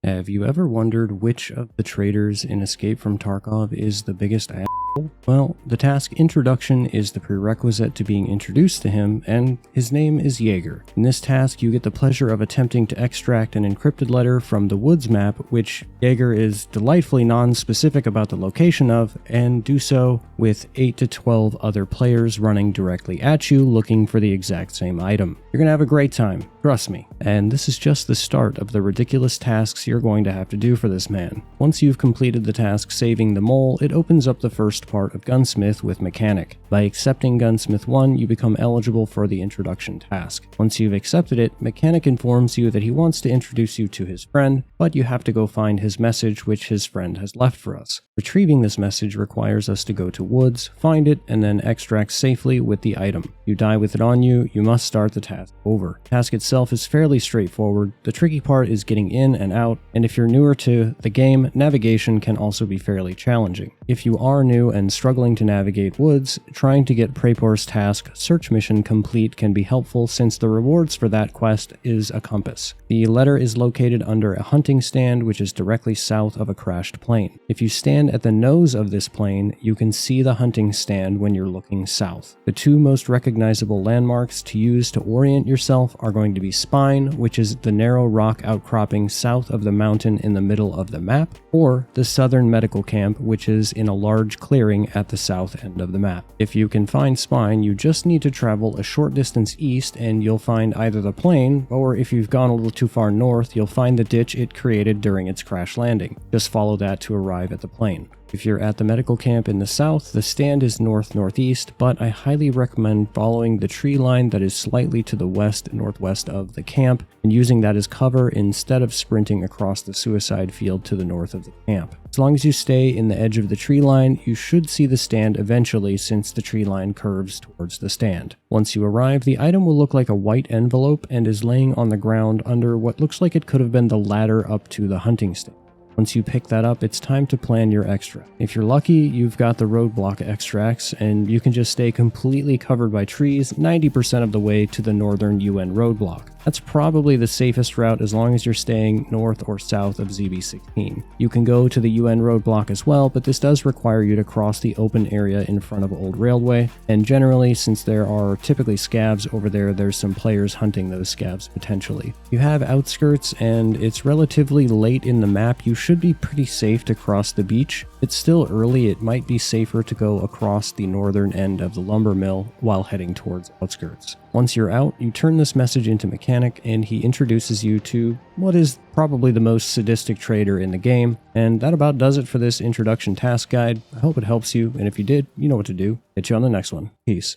Have you ever wondered which of the traders in Escape from Tarkov is the biggest asshole? Well, the task Introduction is the prerequisite to being introduced to him, and his name is Jaeger. In this task, you get the pleasure of attempting to extract an encrypted letter from the woods map, which Jaeger is delightfully non-specific about the location of, and do so with 8 to 12 other players running directly at you looking for the exact same item. You're gonna have a great time, trust me. And this is just the start of the ridiculous tasks you're going to have to do for this man. Once you've completed the task saving the mole, it opens up the first part of Gunsmith with Mechanic. By accepting Gunsmith 1, you become eligible for the introduction task. Once you've accepted it, Mechanic informs you that he wants to introduce you to his friend, but you have to go find his message which his friend has left for us. Retrieving this message requires us to go to woods, find it, and then extract safely with the item. You die with it on you, you must start the task over. The task itself is fairly straightforward. The tricky part is getting in and out, and if you're newer to the game, navigation can also be fairly challenging. If you are new and struggling to navigate woods, trying to get Praepor's task search mission complete can be helpful since the rewards for that quest is a compass. The letter is located under a hunting stand which is directly south of a crashed plane. If you stand at the nose of this plane, you can see the hunting stand when you're looking south. The two most recognizable landmarks to use to orient yourself are going to be Spine, which is the narrow rock outcropping south of the mountain in the middle of the map, or the Southern Medical Camp, which is in a large clearing at the south end of the map. If you can find Spine, you just need to travel a short distance east and you'll find either the plane, or if you've gone a little too far north, you'll find the ditch it created during its crash landing. Just follow that to arrive at the plane. If you're at the medical camp in the south, the stand is north-northeast, but I highly recommend following the tree line that is slightly to the west-northwest of the camp and using that as cover instead of sprinting across the suicide field to the north of the camp. As long as you stay in the edge of the tree line, you should see the stand eventually since the tree line curves towards the stand. Once you arrive, the item will look like a white envelope and is laying on the ground under what looks like it could have been the ladder up to the hunting stand. Once you pick that up, it's time to plan your extract. If you're lucky, you've got the roadblock extracts, and you can just stay completely covered by trees 90% of the way to the northern UN roadblock. That's probably the safest route as long as you're staying north or south of ZB16. You can go to the UN roadblock as well, but this does require you to cross the open area in front of Old Railway, and generally, since there are typically scavs over there, there's some players hunting those scavs potentially. You have outskirts, and it's relatively late in the map. You should be pretty safe to cross the beach. It's still early, it might be safer to go across the northern end of the lumber mill while heading towards outskirts. Once you're out, you turn this message into Mechanic and he introduces you to what is probably the most sadistic trader in the game, and that about does it for this introduction task guide. I hope it helps you, and if you did, you know what to do. Catch you on the next one. Peace.